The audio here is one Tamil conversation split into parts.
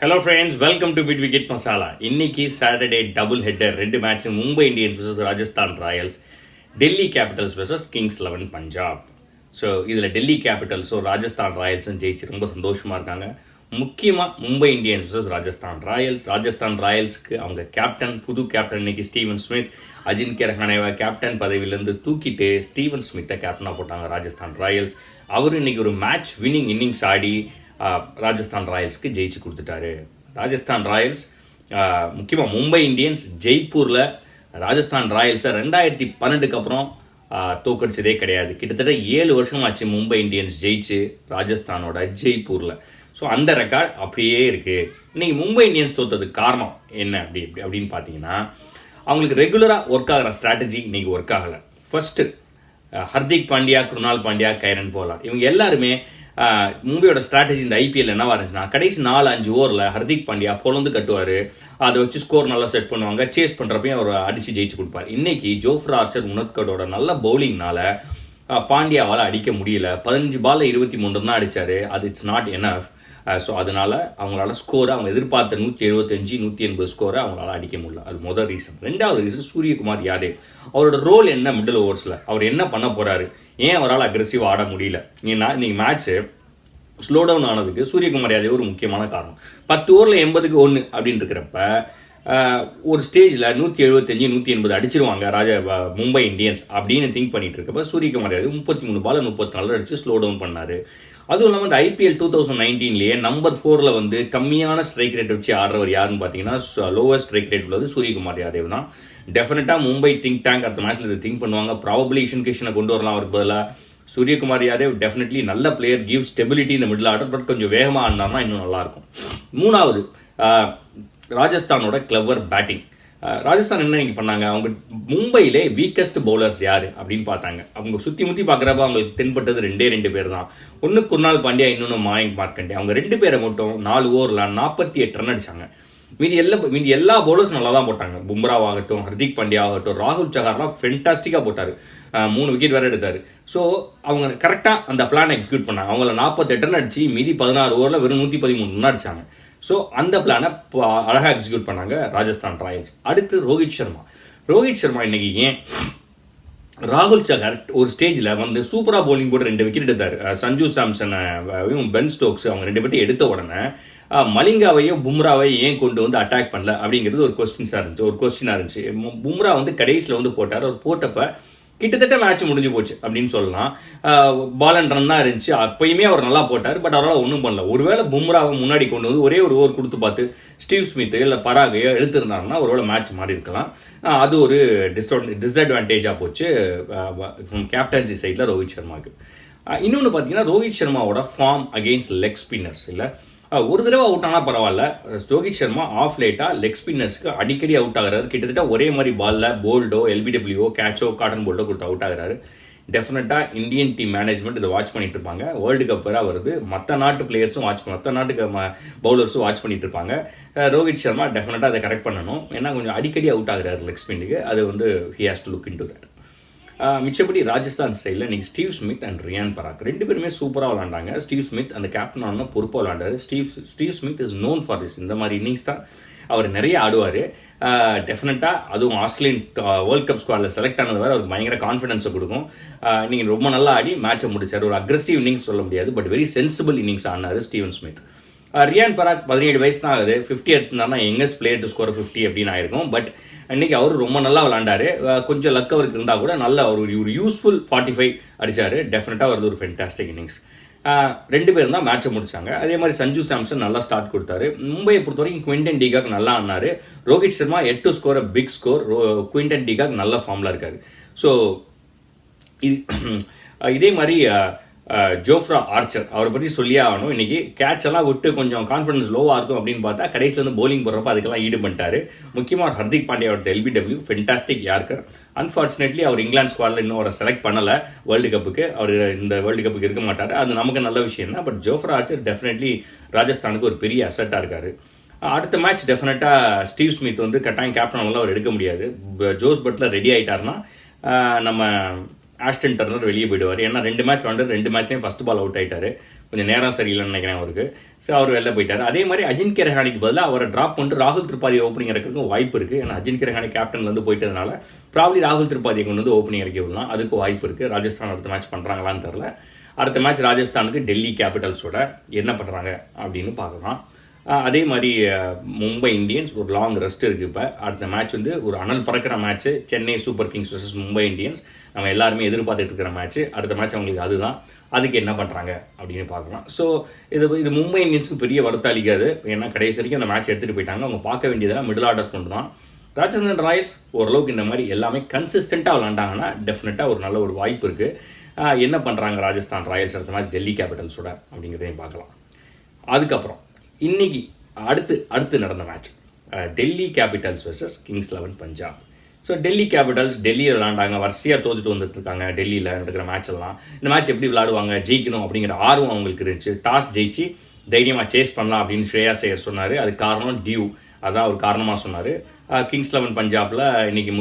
Hello friends, welcome to bit wicket masala. இன்னைக்கு சாட்டர்டே டபுள் ஹெட்டர், ரெண்டு match, Mumbai Indians vs Rajasthan Royals, Delhi Capitals vs Kings 11 Punjab. So இதில் டெல்லி கேபிட்டல்ஸும் ராஜஸ்தான் ராயல்ஸும் ஜெயிச்சு ரொம்ப சந்தோஷமாக இருக்காங்க. முக்கியமாக மும்பை இந்தியன்ஸ் vs ராஜஸ்தான் ராயல்ஸ்க்கு அவங்க கேப்டன், புது கேப்டன் இன்னைக்கு ஸ்டீவன் ஸ்மித், அஜின்கிய ரஹானேவை கேப்டன் பதவியிலேருந்து தூக்கிட்டு ஸ்டீவன் ஸ்மித்தை கேப்டனாக போட்டாங்க ராஜஸ்தான் ராயல்ஸ். அவர் இன்னைக்கு ஒரு மேட்ச் வின்னிங் இன்னிங்ஸ் ஆடி ராஜஸ்தான் ராயல்ஸ்க்கு ஜெயிச்சு கொடுத்துட்டாரு. ராஜஸ்தான் ராயல்ஸ் முக்கியமாக மும்பை இந்தியன்ஸ் ஜெய்ப்பூரில் ராஜஸ்தான் ராயல்ஸை 2012க்கு அப்புறம் தோக்கடிச்சதே கிடையாது. கிட்டத்தட்ட 7 வருஷமாச்சு மும்பை இந்தியன்ஸ் ஜெயிச்சு ராஜஸ்தானோட ஜெய்ப்பூரில். ஸோ அந்த ரெக்கார்ட் அப்படியே இருக்குது. இன்றைக்கி மும்பை இந்தியன்ஸ் தோற்றதுக்கு காரணம் என்ன அப்படின்னு பார்த்தீங்கன்னா, அவங்களுக்கு ரெகுலராக ஒர்க் ஆகிற ஸ்ட்ராட்டஜி இன்றைக்கி ஒர்க் ஆகலை. ஃபஸ்ட்டு ஹர்திக் பாண்டியா, குருணால் பாண்டியா, கைரன் போலார்ட், இவங்க எல்லாருமே மும்பையோட ஸ்ட்ராட்டஜி இந்த ஐபிஎல் என்னவா இருந்துச்சுன்னா, கடைசி 4-5 ஓவரில் ஹர்திக் பாண்டியா பொழந்து கட்டுவார், அதை வச்சு ஸ்கோர் நல்லா செட் பண்ணுவாங்க, சேஸ் பண்ணுறப்பையும் அவர் அடித்து ஜெயிச்சு கொடுப்பார். இன்னைக்கு ஜோஃப்ரா ஆர்ச்சர், உனத்கட்டோட நல்ல பவுலிங்னால பாண்டியாவால் அடிக்க முடியல. 15 பால்ல 23 தான் அடித்தார். அது இட்ஸ் நாட் எனஃப். ஸோ அதனால் அவங்களால ஸ்கோரை, அவங்க எதிர்பார்த்த 175, 180 ஸ்கோரை அவங்களால அடிக்க முடியல. அது முதல் ரீசன். ரெண்டாவது ரீசன் சூரியகுமார் யாதவ். அவரோட ரோல் என்ன மிடில் ஓவர்ஸில், அவர் என்ன பண்ண போகிறாரு, ஏன் அவரால் அக்ரெசிவாக ஆட முடியல? ஏன்னா இன்றைக்கி மேட்ச்சு ஸ்லோ டவுன் ஆனதுக்கு சூரியகுமார் யாதவ் ஒரு முக்கியமான காரணம். 10 ஓவரில் 80க்கு 1 அப்படின்னு இருக்கிறப்ப ஒரு ஸ்டேஜில் 175, 180 அடிச்சிருவாங்க மும்பை இந்தியன்ஸ் அப்படின்னு திங்க் பண்ணிட்டு இருக்கப்ப சூரியகுமார் யாதவ் 33 பால் 34 அடித்து ஸ்லோ டவுன் பண்ணார். அதுவும் இல்லாமல் இந்த ஐபிஎல் 2019 நம்பர் 4 வந்து கம்மியான ஸ்ட்ரைக் ரேட் வச்சு ஆடுறவர் யாருன்னு பார்த்தீங்கன்னா, லோவஸ்ட் ஸ்ட்ரைக் ரேட் உள்ளது சூரியகுமார் யாதவ் தான். டெஃபினட்டாக மும்பை திங்க் டேங்க் அடுத்த மேட்ச்சில் இதை திங்க் பண்ணுவாங்க. ப்ராபபிளி இஷன் கிஷனை கொண்டு வரலாம் அவருக்கு பதிலாக. சூரியகுமார் யாதவ் டெஃபினெட்லி நல்ல பிளேயர், கிவ் ஸ்டெபிலிட்டி இந்த மிடில் ஆர்டர், பட் கொஞ்சம் வேகமாக ஆடினார்னா இன்னும் நல்லாயிருக்கும். மூணாவது, ராஜஸ்தானோட கிளவர் பேட்டிங். ராஜஸ்தான் என்ன இன்னைக்கு பண்ணாங்க, அவங்க மும்பையிலே வீக்கஸ்ட் பவுலர்ஸ் யார் அப்படின்னு பார்த்தாங்க. அவங்க சுற்றி முற்றி பார்க்குறப்ப அவங்களுக்கு தென்பட்டது 2 பேர் தான். ஒன்று குர்னால் பாண்டியா, இன்னொன்று மாயங்க் மார்க்கண்டே. அவங்க 2 பேரை மட்டும் 4 ஓவரில் 48 ரன் அடித்தாங்க. மீதி எல்லா பவுலர்ஸ் நல்லா தான் போட்டாங்க. பும்ராவாகட்டும், ஹர்திக் பாண்டியா ஆகட்டும், ராகுல் சஹார்லாம் ஃபென்டாஸ்டிக்காக போட்டார். 3 விக்கெட் வேறு எடுத்தார். ஸோ அவங்க கரெக்டாக அந்த பிளானை எக்ஸிக்யூட் பண்ணாங்க. அவங்கள 48 ரன் அடிச்சு மீதி 16 ஓவரில் வெறும் 113 ரன் அடித்தாங்க. ஸோ அந்த பிளானை அழகாக எக்ஸிக்யூட் பண்ணாங்க ராஜஸ்தான் ராயல்ஸ். அடுத்து ரோஹித் சர்மா இன்னைக்கு ஏன் ராகுல் சஹார் ஒரு ஸ்டேஜில் வந்து சூப்பராக பவுலிங் போட்டு 2 விக்கெட் எடுத்தார். சஞ்சு சாம்சன், பென் ஸ்டோக்ஸ், அவங்க 2 பேர்த்தையும் எடுத்த உடனே மலிங்காவையோ பும்ராவையோ ஏன் கொண்டு வந்து அட்டாக் பண்ணல அப்படிங்கிறது ஒரு கொஸ்டினாக இருந்துச்சு. பும்ரா வந்து கடைசியில் வந்து போட்டார். அவர் போட்டப்ப கிட்டத்தட்ட மேட்ச் முடிஞ்சு போச்சு அப்படின்னு சொல்லலாம். பால் அண்ட் ரன் தான் இருந்துச்சு. அப்பயுமே அவர் நல்லா போட்டார், பட் அவரால் ஒன்றும் பண்ணல. ஒருவேளை பும்ராவை முன்னாடி கொண்டு வந்து ஒரே ஒரு ஓவர் கொடுத்து பார்த்து ஸ்டீவ் ஸ்மித் இல்லை பராகையோ எடுத்திருந்தாருன்னா ஒருவேளை மேட்ச் மாறி இருக்கலாம். அது ஒரு டிஸ்அட்வான்டேஜாக போச்சு கேப்டன்சி சைடில் ரோஹித் சர்மாவுக்கு. இன்னொன்று பார்த்தீங்கன்னா, ரோஹித் சர்மாவோட ஃபார்ம் அகெயின்ஸ்ட் லெக் ஸ்பின்னர்ஸ் இல்லை, ஒரு தடவை அவுட் ஆனால் பரவாயில்ல. ரோஹித் சர்மா ஆஃப் லேட்டாக லெக் ஸ்பின்னர்ஸ்க்கு அடிக்கடி அவுட் ஆகிறாரு. கிட்டத்தட்ட ஒரே மாதிரி பாலில் போல்டோ, எல்பிடபிள்யூஓ, கேட்சோ, காட்டன் போல்டோ கொடுத்து அவுட் ஆகிறாரு. டெஃபினட்டாக இந்தியன் டீம் மேனேஜ்மெண்ட் இதை வாட்ச் பண்ணிட்டு இருப்பாங்க. வேர்ல்டு கப் வேறு வருது, மற்ற நாட்டு பிளேயர்ஸும் மற்ற நாட்டுக்கு பவுலர்ஸும் வாட்ச் பண்ணிட்டு இருப்பாங்க. ரோஹித் சர்மா டெஃபினட்டாக அதை கரெக்ட் பண்ணணும். ஏன்னா கொஞ்சம் அடிக்கடி அவுட் ஆகிறாரு லெக் ஸ்பின்னுக்கு. அது வந்து he has to look into that. மிச்சப்படி ராஜஸ்தான் ஸ்டைலில் இன்னைக்கு Steve Smith and Riyan Parag 2 பேருமே சூப்பராக விளாண்டாங்க. ஸ்டீவ் ஸ்மித் அந்த கேப்டன் ஆனால் பொறுப்பாக விளாண்டாரு. Steve Smith is known for this. இந்த மாதிரி இன்னிங்ஸ் தான் அவர் நிறைய ஆடுவார். டெஃபினட்டாக அதுவும் ஆஸ்திரேலியன் வேர்ல்ட் கப் ஸ்குவாடில் செலக்ட் ஆனது வேறு அவருக்கு பயங்கர கான்ஃபிடன்ஸை கொடுக்கும். நீங்கள் ரொம்ப நல்லா ஆடி மேட்சை முடிச்சார். ஒரு அக்ரெசிவ் இன்னிங்ஸ் சொல்ல முடியாது, பட் வெரி சென்சிபிள் இன்னிங்ஸ் ஆனார் ஸ்டீவன் ஸ்மித். ரியான் பராக் 17 வயசு தான் ஆகுது. 50 அடிச்சிருந்தாருன்னா யங்கஸ்ட் பிளேயர் டு ஸ்கோர் 50 அப்படின்னு ஆயிருக்கும். பட் இன்னைக்கு அவர் ரொம்ப நல்லா விளாண்டாரு. கொஞ்சம் லக் அவருக்கு இருந்தால் கூட நல்ல ஒரு யூஸ்ஃபுல் 45 அடித்தார். டெஃபினட்டாக வருது ஒரு ஃபென்டாஸ்டிக் இன்னிங்ஸ். 2 பேரும் தான் மேட்சை முடிச்சாங்க. அதே மாதிரி சஞ்சு சாம்சன் நல்லா ஸ்டார்ட் கொடுத்தாரு. மும்பையை பொறுத்த வரைக்கும் குவிண்டன் டிகாக் நல்லா ஆனார். Rohit Sharma 8 score, big score. Quinton de Kock நல்ல ஃபார்மில் இருக்காரு. ஸோ இதே மாதிரி ஜோஃப்ரா ஆர்ச்சர், அவரை பற்றி சொல்லியே ஆகணும். இன்றைக்கி கேட்ச் எல்லாம் விட்டு கொஞ்சம் கான்ஃபிடன்ஸ் லோவாக இருக்கும் அப்படின்னு பார்த்தா கடைசியில் வந்து பவுலிங் போடுறப்ப அதுக்கெல்லாம் ஈடு பண்ணிட்டார். முக்கியமாக ஹர்திக் பாண்டியாவோட எல்பிடபிள்யூ ஃபென்டாஸ்டிக் யார்கர். அன்ஃபார்ச்சுனேட்லி அவர் இங்கிலாந்து ஸ்குவாடில் இன்னும் அவரை செலக்ட் பண்ணலை வேர்ல்டு கப்புக்கு. அவர் இந்த வேர்ல்டு கப்புக்கு இருக்க மாட்டார். அது நமக்கு நல்ல விஷயம் தான். பட் ஜோஃப்ரா ஆர்ச்சர் டெஃபினெட்லி ராஜஸ்தானுக்கு ஒரு பெரிய அசட்டாக இருக்கார். அடுத்த மேட்ச் டெஃபினட்டாக ஸ்டீவ் ஸ்மித் வந்து கட்டாயம் கேப்டனால அவர் எடுக்க முடியாது. ஜோஸ் பட்லர் ரெடி ஆகிட்டார்னா நம்ம ஆஸ்டன் டர்னர் வெளியே போயிடுவார். ஏன்னா 2 மேட்ச் விளாண்டு 2 மேட்ச்லேயும் ஃபஸ்ட் பால் அவுட் ஆகிட்டார். கொஞ்சம் நேரம் சரியில்லைன்னு நினைக்கிறேன் அவருக்கு. ஸோ அவர் வெளில போயிட்டார். அதே மாதிரி அஜின்கிய ரஹானிக்கு பதிலாக அவரை ட்ராப் பண்ணிட்டு ராகுல் திரிபாதி ஓப்பனிங் இறக்கிறதுக்கும் வாய்ப்பு இருக்குது. ஏன்னா அஜின்கிய ரஹானி கேப்டன்லேருந்து போயிட்டதுனால ப்ராப்ளி ராகுல் திரிபாதியை கொண்டு வந்து ஓப்பனிங் இறக்கி விடலாம். அதுக்கு வாய்ப்பு இருக்குது. ராஜஸ்தான் அடுத்த மேட்ச் பண்ணுறாங்களான்னு தெரில. அடுத்த மேட்ச் ராஜஸ்தானுக்கு டெல்லி கேபிட்டல்ஸோட என்ன பண்ணுறாங்க அப்படின்னு பார்க்கலாம். அதே மாதிரி மும்பை இந்தியன்ஸ் ஒரு லாங் ரெஸ்ட் இருக்குது. இப்போ அடுத்த மேட்ச் வந்து ஒரு அனல் பறக்கிற match, Chennai super Kings versus Mumbai Indians. நம்ம எல்லாருமே எதிர்பார்த்துட்டு இருக்கிற மேட்ச்சு. அடுத்த மேட்ச் அவங்களுக்கு அதுதான். அதுக்கு என்ன பண்ணுறாங்க அப்படின்னு பார்க்கலாம். ஸோ இது மும்பை இந்தியன்ஸுக்கு பெரிய வருத்தம் அளிக்காது. ஏன்னா கடைசி வரைக்கும் அந்த மேட்ச் எடுத்துகிட்டு போயிட்டாங்க. அவங்க பார்க்க வேண்டியதெல்லாம் மிடில் ஆர்டர்ஸ் கொண்டு தான். ராஜஸ்தான் ராயல்ஸ் ஓரளவுக்கு இந்த மாதிரி எல்லாமே கன்சிஸ்டண்ட்டாக விளாண்டாங்கன்னா டெஃபினட்டாக ஒரு நல்ல ஒரு வாய்ப்பு இருக்குது. என்ன பண்ணுறாங்க ராஜஸ்தான் ராயல்ஸ் அடுத்த மேட்ச் டெல்லி கேபிட்டல்ஸோட அப்படிங்கிறதையும் பார்க்கலாம். அதுக்கப்புறம் இன்னைக்கு அடுத்து நடந்த match Delhi Capitals versus Kings 11 Punjab. So Delhi Capitals டெல்லியில் விளாண்டாங்க. வரிசையாக தோத்துட்டு வந்துட்டு இருக்காங்க. டெல்லியில் நடக்கிற மேட்ச் எல்லாம் இந்த மேட்ச் எப்படி விளாடுவாங்க, ஜெயிக்கணும் அப்படிங்கிற ஆர்வம் அவங்களுக்கு இருந்துச்சு. டாஸ் ஜெயிச்சு தைரியமாக சேஸ் பண்ணலாம் அப்படின்னு ஸ்ரேயாஸ் ஐயர் சொன்னார். அது காரணம் டியூ, அதான் ஒரு காரணமாக சொன்னார். கிங்ஸ் 11 பஞ்சாபில் இன்னைக்கு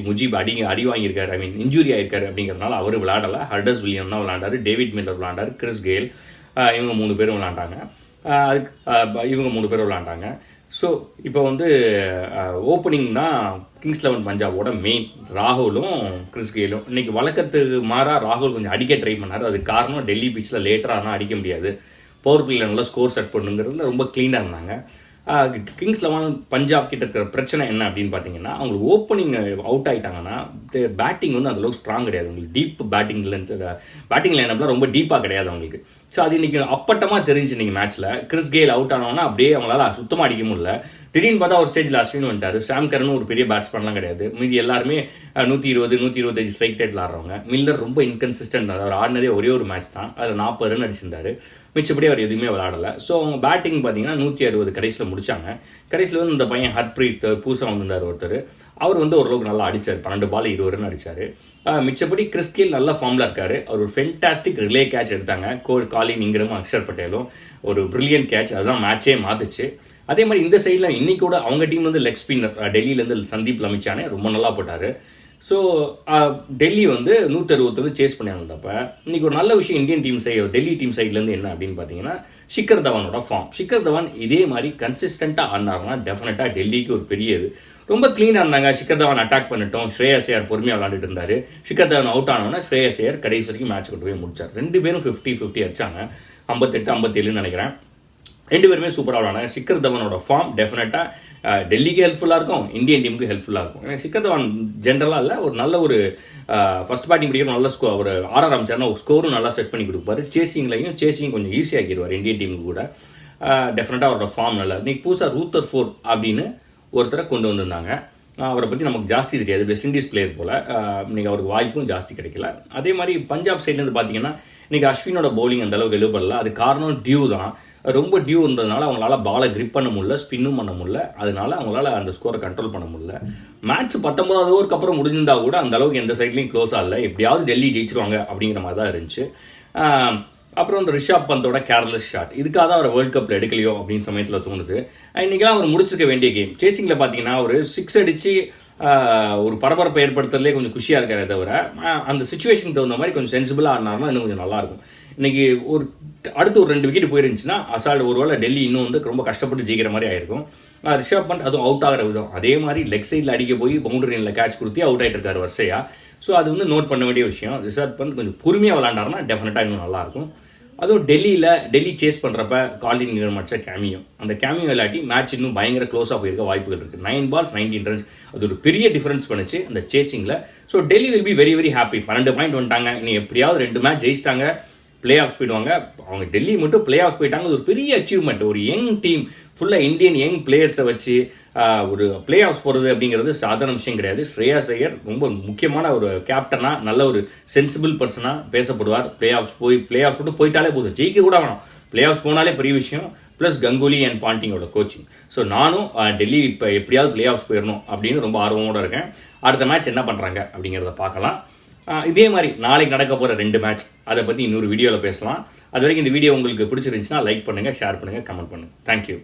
முஜீப் அடி வாங்கியிருக்காரு, ஐ மீன் இன்ஜுரி ஆகிருக்காரு. அப்படிங்கிறதுனால அவர் விளாடலை. ஹர்டஸ் வில்லியம் தான் விளாண்டாரு, டேவிட் மில்லர் விளாண்டாரு, கிறிஸ் கெயில், இவங்க 3 பேரும் விளாண்டாங்க. ஸோ இப்போ வந்து ஓப்பனிங் தான் கிங்ஸ் 11 பஞ்சாபோட மெயின். ராகுலும் கிறிஸ் கெயிலும் இன்றைக்கி வழக்கத்துக்கு மாறாக ராகுல் கொஞ்சம் அடிக்க ட்ரை பண்ணார். அதுக்கு காரணம் டெல்லி பிச்சில் லேட்டராக ஆனால் அடிக்க முடியாது, பவர் பிளேயில் நல்லா ஸ்கோர் செட் பண்ணுங்கிறதுல ரொம்ப க்ளீனாக இருந்தாங்க. கிங்ஸ் 11 பஞ்சாப் கிட்ட இருக்கிற பிரச்சனை என்ன அப்படின்னு பார்த்தீங்கன்னா, அவங்களுக்கு ஓப்பனிங் அவுட் ஆகிட்டாங்கன்னா பேட்டிங் வந்து அந்தளவுக்கு ஸ்ட்ராங் கிடையாது. உங்களுக்கு டீப் பேட்டிங் லைனப்லாம் ரொம்ப டீப்பாக கிடையாது அவங்களுக்கு. ஸோ அது இன்றைக்கி அப்பட்டமாக தெரிஞ்சு இன்றைக்கி மேட்ச்சில் கிறிஸ் கெயில் அவுட் ஆனோன்னா அப்படியே அவங்களால சுத்தமாக அடிக்க முடியல. திடீர்னு பார்த்தா ஒரு ஸ்டேஜில் அஸ்வின் வந்துட்டார். சாம் கரனும் ஒரு பெரிய பேட்ஸ்மேன்லாம் கிடையாது. மீதி எல்லாருமே 120 125 ஸ்ட்ரைக் ரேட்டில் ஆடுறவங்க. மில்லர் ரொம்ப இன்கன்சிஸ்டன்ட். அவர் ஆடினதே ஒரே ஒரு மேட்ச் தான், அதில் 40 ரன் அடிச்சிருந்தார். மிச்சப்படி அவர் எதுவுமே விளாடலை. ஸோ அவங்க பேட்டிங் பார்த்தீங்கன்னா 160 கடைசியில் முடிச்சாங்க. கடைசியில் வந்து இந்த பையன் ஹர்ப்ரீத் புதுசாக வந்திருந்தார் ஒருத்தர், அவர் வந்து ஓரளவுக்கு நல்லா அடித்தார். 12 பால் 20 ரன் அடித்தார். மிச்சப்படி கிறிஸ் கெயில் நல்ல ஃபார்மில் இருக்கார். அவர் ஒரு ஃபென்டாஸ்டிக் ரிலே கேட்ச் எடுத்தாங்க. காலின் இங்கிரமும் அக்ஷர் பட்டேலும் ஒரு பிரில்லியன்ட் கேட்ச், அதுதான் மேட்சே மாற்றுச்சு. அதே மாதிரி இந்த சைடில் இன்னைக்கு கூட அவங்க டீம் வந்து லெக் ஸ்பின்னர் டெல்லியிலேருந்து சந்தீப் லமிச்சானே ரொம்ப நல்லா போட்டார். ஸோ டெல்லி வந்து 161 சேஸ் பண்ணி வந்தப்போ இன்றைக்கி ஒரு நல்ல விஷயம் இந்தியன் டீம் டெல்லி டீம் சைட்லேருந்து என்ன அப்படின்னு பார்த்தீங்கன்னா, ஷிக்கர் தவானோட ஃபார்ம். ஷிக்கர் தவான் இதே மாதிரி கன்சிஸ்டண்ட்டாக ஆடினாருன்னா டெஃபினட்டாக டெல்லிக்கு ஒரு பெரிய இது. ரொம்ப க்ளீனாக இருந்தாங்க. ஷிக்கர் தவான் அட்டாக் பண்ணிட்டோம், ஸ்ரேயாஸ் ஐயர் பொறுமையாக விளாண்டுட்டு இருந்தார். ஷிக்கர் தவான் அவுட் ஆனோன்னா ஸ்ரேயாஸ் ஐயர் கடைசி வரைக்கும் மேட்ச் கொண்டு போய் முடிச்சார். 2 பேரும் 50-50 அடிச்சாங்க. 58-57 நினைக்கிறேன். 2 பேருமே சூப்பராக விளாண்டாங்க. ஷிக்கர் தவானோட ஃபார்ம் டெஃபினட்டாக டெல்லிக்கு ஹெல்ப்ஃபுல்லாக இருக்கும், இந்தியன் டீமுக்கு ஹெல்ப்ஃபுல்லாக இருக்கும். ஏன்னா ஷிக்கர் தவான் ஜென்ரலாக இல்லை, ஒரு நல்ல ஒரு ஃபஸ்ட் பேட்டிங் பிடிக்கிற நல்ல ஒரு ஆர்ஆர் ஆரம்பிச்சார்னா ஒரு ஸ்கோரும் நல்லா செட் பண்ணி கொடுப்பாரு. சேசிங் கொஞ்சம் ஈஸியாகிடுவார் இந்தியன் டீமுக்கு கூட. டெஃபினட்டாக அவரோட ஃபார்ம் நல்லா. இன்றைக்கி புதுசாக ரூத்தர்ஃபோர்ட் அப்படின்னு ஒருத்தரை கொண்டு வந்திருந்தாங்க. அவரை பற்றி நமக்கு ஜாஸ்தி தெரியாது, வெஸ்ட் இண்டீஸ் பிளேயர் போல். இன்றைக்கி அவருக்கு வாய்ப்பும் ஜாஸ்தி கிடைக்கல. அதே மாதிரி பஞ்சாப் சைட்லேருந்து பார்த்தீங்கன்னா இன்றைக்கி அஸ்வினோட பவுலிங் அந்தளவுக்கு எழுப்படல. அது காரணம் டியூ தான். ரொம்ப டியூ இருந்ததுனால அவங்களால பாலை கிரிப் பண்ண முடியல, ஸ்பின்னும் பண்ண முடியல. அதனால அவங்களால அந்த ஸ்கோரை கண்ட்ரோல் பண்ண முடியல. மேட்ச் 19வது ஓவருக்கு அப்புறம் முடிஞ்சிருந்தா கூட அந்த அளவுக்கு எந்த சைட்லையும் க்ளோஸ் ஆகல. எப்படியாவது டெல்லி ஜெயிச்சிருவாங்க அப்படிங்கிற மாதிரி தான் இருந்துச்சு. அப்புறம் இந்த ரிஷப் பந்தோட கேர்லெஸ் ஷாட், இதுக்காக தான் அவர் வேர்ல்டு கப்பில் எடுக்கலையோ அப்படின்னு சமயத்தில் தோணுது. இன்றைக்கெல்லாம் அவர் முடிச்சிருக்க வேண்டிய கேம். சேசிங்கில் பார்த்தீங்கன்னா ஒரு 6 அடித்து ஒரு பரபரப்பை ஏற்படுத்துறதுலே கொஞ்சம் குஷியாக இருக்காரே தவிர, அந்த சுச்சுவேஷனுக்கு தகுந்த மாதிரி கொஞ்சம் சென்சிபிளாக ஆடினார்னா இன்னும் கொஞ்சம் நல்லாயிருக்கும். இன்றைக்கி அடுத்து ஒரு 2 விக்கெட் போயிருந்துச்சுன்னா அசால்ட் ஒருவேளை டெல்லி இன்னும் வந்து ரொம்ப கஷ்டப்பட்டு ஜெயிக்கிற மாதிரி ஆயிருக்கும். ரிஷப் பண்ட் அதுவும் அவுட் ஆகிற விதம், அதே மாதிரி லெக் சைடில் அடிக்க போய் பவுண்டரியில் கேட்ச் கொடுத்து அவுட் ஆகிட்டு இருக்காரு வரிசையாக. ஸோ அது வந்து நோட் பண்ண வேண்டிய விஷயம். ரிஷப் பண்ட் கொஞ்சம் பொறுமையாக விளாண்டாருன்னா டெஃபினட்டாக இன்னும் நல்லாயிருக்கும். அதுவும் டெல்லி சேஸ் பண்ணுறப்ப காலின் இங்கிரம் அடிச்ச கேமியோ, அந்த கேமியோ இல்லாட்டி மேட்ச் இன்னும் பயங்கர க்ளோஸாக போயிருக்க வாய்ப்புகள் இருக்குது. 9 balls 19 runs, அது ஒரு பெரிய டிஃபரன்ஸ் பண்ணிச்சு அந்த சேசிங்கில். So Delhi will be very very happy. 12 point வந்துட்டாங்க. இனி எப்படியாவது 2 மேட்ச் ஜெயிச்சிட்டாங்க, பிளே ஆஃப்ஸ் போயிடுவாங்க. அவங்க டெல்லி மட்டும் பிளே ஆஃப் போயிட்டாங்க. அது ஒரு பெரிய அச்சீவ்மெண்ட். ஒரு யங் டீம் ஃபுல்லாக இந்தியன் யங் பிளேயர்ஸை வச்சு ஒரு பிளே ஆஃப்ஸ் போகிறது அப்படிங்கிறது சாதாரண விஷயம் கிடையாது. ஸ்ரேயாஸ் ஐயர் ரொம்ப முக்கியமான ஒரு கேப்டனாக, நல்ல ஒரு சென்சிபிள் பர்சனாக பேசப்படுவார். பிளே ஆஃப்ஸ் மட்டும் போயிட்டாலே போதும், ஜெயிக்க கூட வேணும். பிளே ஆஃப்ஸ் போனாலே பெரிய விஷயம். ப்ளஸ் கங்குலி அண்ட் பாண்டிங்கோட கோச்சிங். ஸோ நானும் டெல்லி இப்போ எப்படியாவது பிளே ஆஃப்ஸ் போயிடணும் அப்படின்னு ரொம்ப ஆர்வமோடு இருக்கேன். அடுத்த மேட்ச் என்ன பண்ணுறாங்க அப்படிங்கிறத பார்க்கலாம். இதே மாதிரி நாளைக்கு நடக்க போகிற 2 மேட்ச் அதை பற்றி இன்னொரு வீடியோவில் பேசலாம். அது வரைக்கும் இந்த வீடியோ உங்களுக்கு பிடிச்சிருந்துச்சுன்னா லைக் பண்ணுங்கள், ஷேர் பண்ணுங்கள், கமெண்ட் பண்ணுங்கள். தேங்க்யூ.